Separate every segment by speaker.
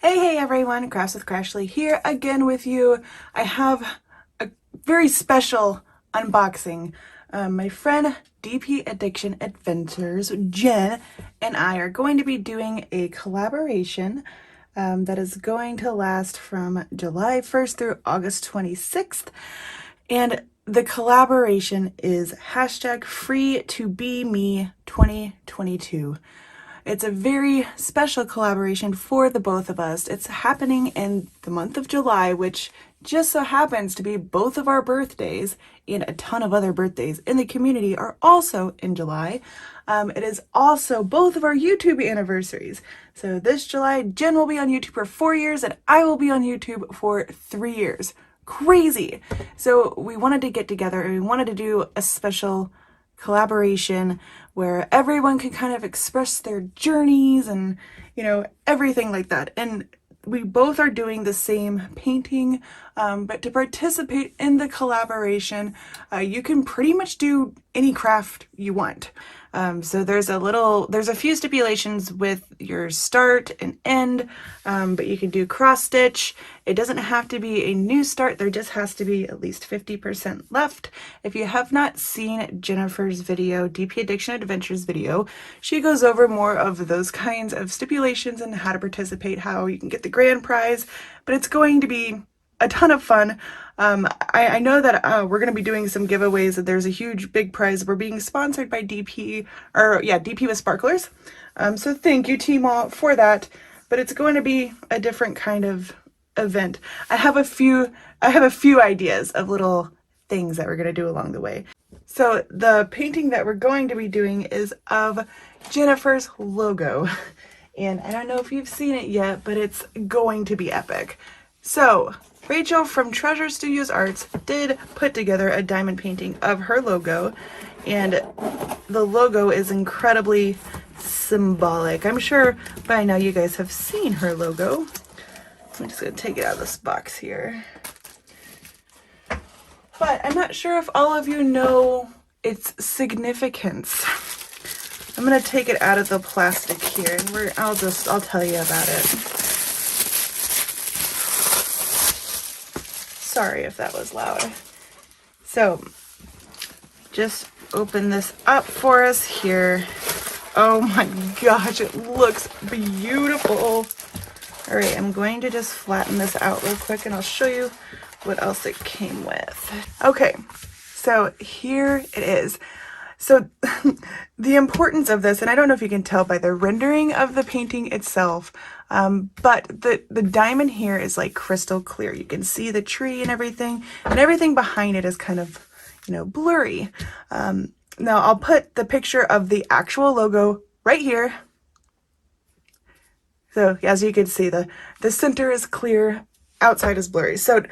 Speaker 1: Hey everyone, Crafts with Crashley here again with you. I have a very special unboxing. My friend DpAddictionAdventures, Jen, and I are going to be doing a collaboration that is going to last from July 1st through August 26th. And the collaboration is hashtag free to be me 2022. It's a very special collaboration for the both of us. It's happening in the month of July, which just so happens to be both of our birthdays, and a ton of other birthdays in the community are also in July. It is also both of our YouTube anniversaries. So this July, Jen will be on YouTube for 4 years and I will be on YouTube for 3 years. Crazy! So we wanted to get together and we wanted to do a special collaboration where everyone can kind of express their journeys and, everything like that. And we both are doing the same painting, but to participate in the collaboration, you can pretty much do any craft you want. So there's a few stipulations with your start and end, but you can do cross stitch. It doesn't have to be a new start. There just has to be at least 50% left. If you have not seen Jennifer's video, DpAddictionAdventures video, she goes over more of those kinds of stipulations and how to participate, how you can get the grand prize, but it's going to be a ton of fun. I know that we're going to be doing some giveaways. There's a huge big prize. We're being sponsored by DP with Sparklers. So thank you, Team All, for that. But it's going to be a different kind of event. I have a few ideas of little things that we're going to do along the way. So the painting that we're going to be doing is of Jennifer's logo. And I don't know if you've seen it yet, but it's going to be epic. So Rachel from Treasure Studios Arts did put together a diamond painting of her logo, and the logo is incredibly symbolic. I'm sure by now you guys have seen her logo. I'm just going to take it out of this box here. But I'm not sure if all of you know its significance. I'm going to take it out of the plastic here, and I'll tell you about it. Sorry if that was loud. So, just open this up for us here. Oh my gosh, it looks beautiful. All right, I'm going to just flatten this out real quick and I'll show you what else it came with. Okay, so here it is. So the importance of this, and I don't know if you can tell by the rendering of the painting itself, but the diamond here is like crystal clear. You can see the tree and everything behind it is kind of, blurry. Now I'll put the picture of the actual logo right here. So as you can see, the center is clear, outside is blurry. So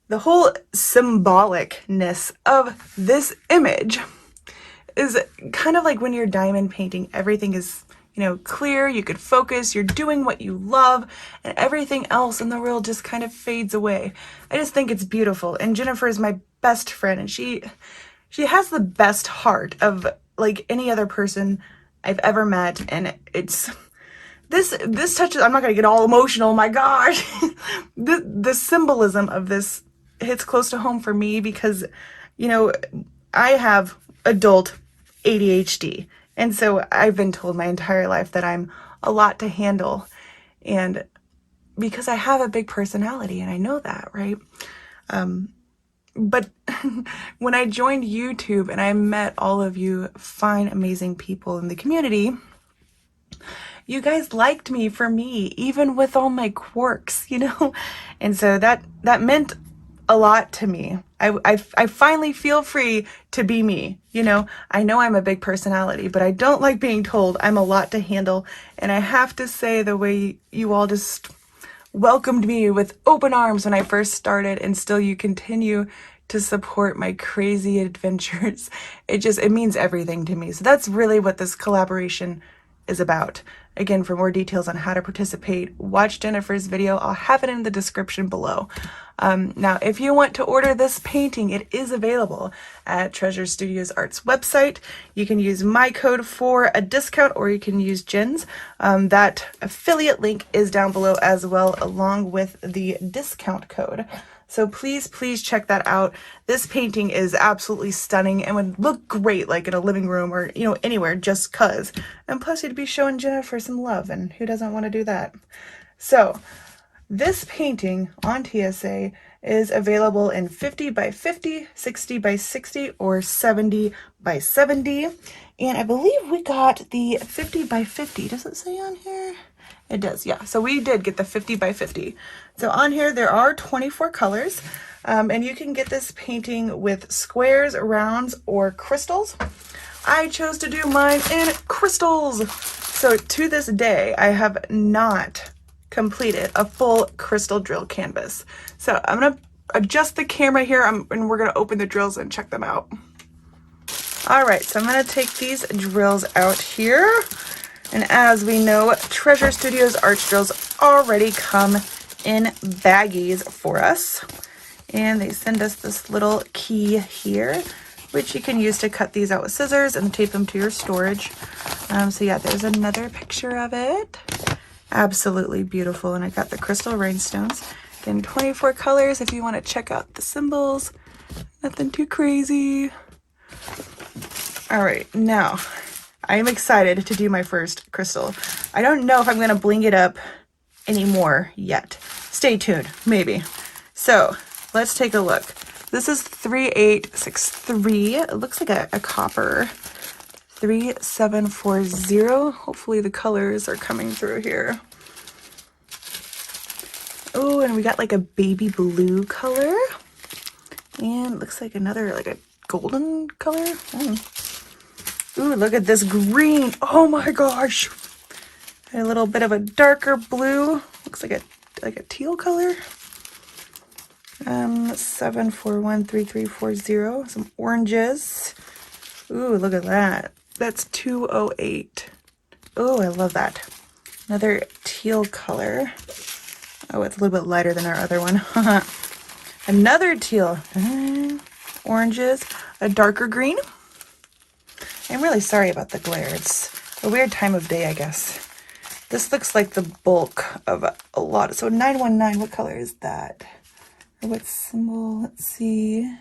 Speaker 1: the whole symbolicness of this image is kind of like when you're diamond painting, everything is, clear, you could focus, you're doing what you love, and everything else in the world just kind of fades away. I just think it's beautiful. And Jennifer is my best friend, and she has the best heart of like any other person I've ever met. And it's this touches, I'm not gonna get all emotional, my gosh. The symbolism of this hits close to home for me because, I have adult ADHD. And so I've been told my entire life that I'm a lot to handle. And because I have a big personality and I know that, right? But when I joined YouTube and I met all of you fine, amazing people in the community, you guys liked me for me, even with all my quirks, And so that meant a lot to me. I finally feel free to be me. I know I'm a big personality, but I don't like being told I'm a lot to handle. And I have to say, the way you all just welcomed me with open arms when I first started, and still you continue to support my crazy adventures. It means everything to me. So that's really what this collaboration is about. Again, for more details on how to participate, watch Jennifer's video. I'll have it in the description below. Now, if you want to order this painting, it is available at Treasure Studios Art's website. You can use my code for a discount, or you can use Jen's. That affiliate link is down below as well, along with the discount code. So please, please check that out. This painting is absolutely stunning and would look great like in a living room or, you know, anywhere just cuz. And plus you'd be showing Jennifer some love, and who doesn't want to do that? So this painting on TSA is available in 50 by 50, 60 by 60, or 70 by 70. And I believe we got the 50 by 50. Does it say on here? It does, yeah. So we did get the 50 by 50. So on here there are 24 colors, and you can get this painting with squares, rounds, or crystals. I chose to do mine in crystals. So to this day, I have not completed a full crystal drill canvas. So I'm gonna adjust the camera here, and we're gonna open the drills and check them out. All right, so I'm gonna take these drills out here. And as we know, Treasure Studios art drills already come in baggies for us. And they send us this little key here, which you can use to cut these out with scissors and tape them to your storage. So yeah, there's another picture of it. Absolutely beautiful. And I got the crystal rhinestones. Again, 24 colors if you want to check out the symbols. Nothing too crazy. All right, now I am excited to do my first crystal. I don't know if I'm going to bling it up anymore yet. Stay tuned, maybe. So let's take a look. This is 3863. It looks like a copper. 3740. Hopefully the colors are coming through here. Oh, and we got like a baby blue color. And it looks like another, like a golden color. Ooh, look at this green. Oh my gosh. A little bit of a darker blue. Looks like a teal color. 7413340. Some oranges. Ooh, look at that. That's 208. Oh, I love that. Another teal color. Oh, it's a little bit lighter than our other one. Another teal. Oranges. A darker green. I'm really sorry about the glare. It's a weird time of day, I guess. This looks like the bulk of a lot. So 919, what color is that? Or what symbol? Let's see.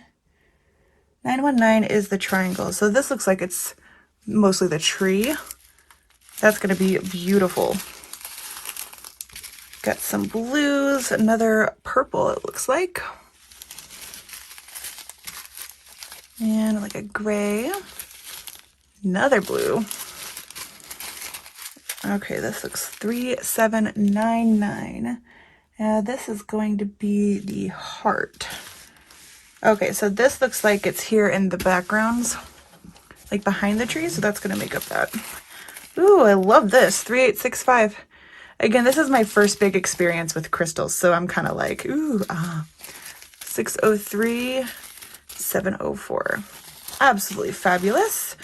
Speaker 1: 919 is the triangle. So this looks like it's mostly the tree. That's going to be beautiful. Got some blues, another purple it looks like. And like a gray. Another blue. Okay, this looks 3799. This is going to be the heart. Okay, so this looks like it's here in the backgrounds, like behind the tree, so that's going to make up that. Ooh, I love this, 3865. Again, this is my first big experience with crystals, so I'm kind of like, ooh, 603, 704. Absolutely fabulous.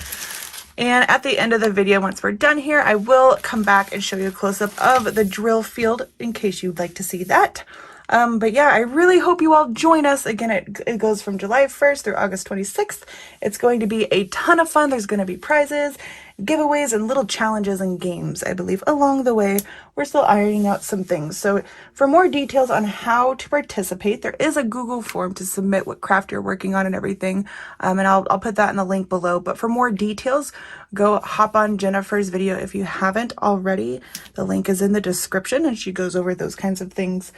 Speaker 1: And at the end of the video, once we're done here, I will come back and show you a close-up of the drill field in case you'd like to see that. But yeah, I really hope you all join us. Again, it goes from July 1st through August 26th. It's going to be a ton of fun. There's going to be prizes, giveaways, and little challenges and games, I believe, along the way. We're still ironing out some things. So for more details on how to participate, there is a Google form to submit what craft you're working on and everything. And I'll put that in the link below. But for more details, go hop on Jennifer's video if you haven't already. The link is in the description and she goes over those kinds of things.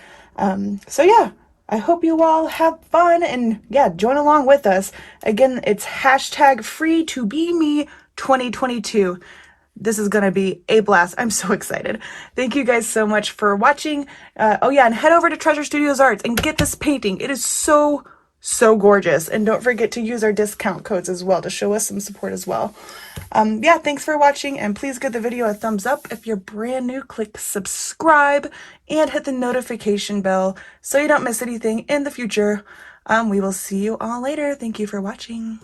Speaker 1: So yeah, I hope you all have fun and yeah, join along with us. Again, it's hashtag free to be me 2022. This is going to be a blast. I'm so excited. Thank you guys so much for watching. Oh yeah, and head over to Treasure Studios Arts and get this painting. It is so gorgeous. And don't forget to use our discount codes as well to show us some support as well. Yeah, thanks for watching, and please give the video a thumbs up. If you're brand new, click subscribe and hit the notification bell so you don't miss anything in the future. We will see you all later. Thank you for watching.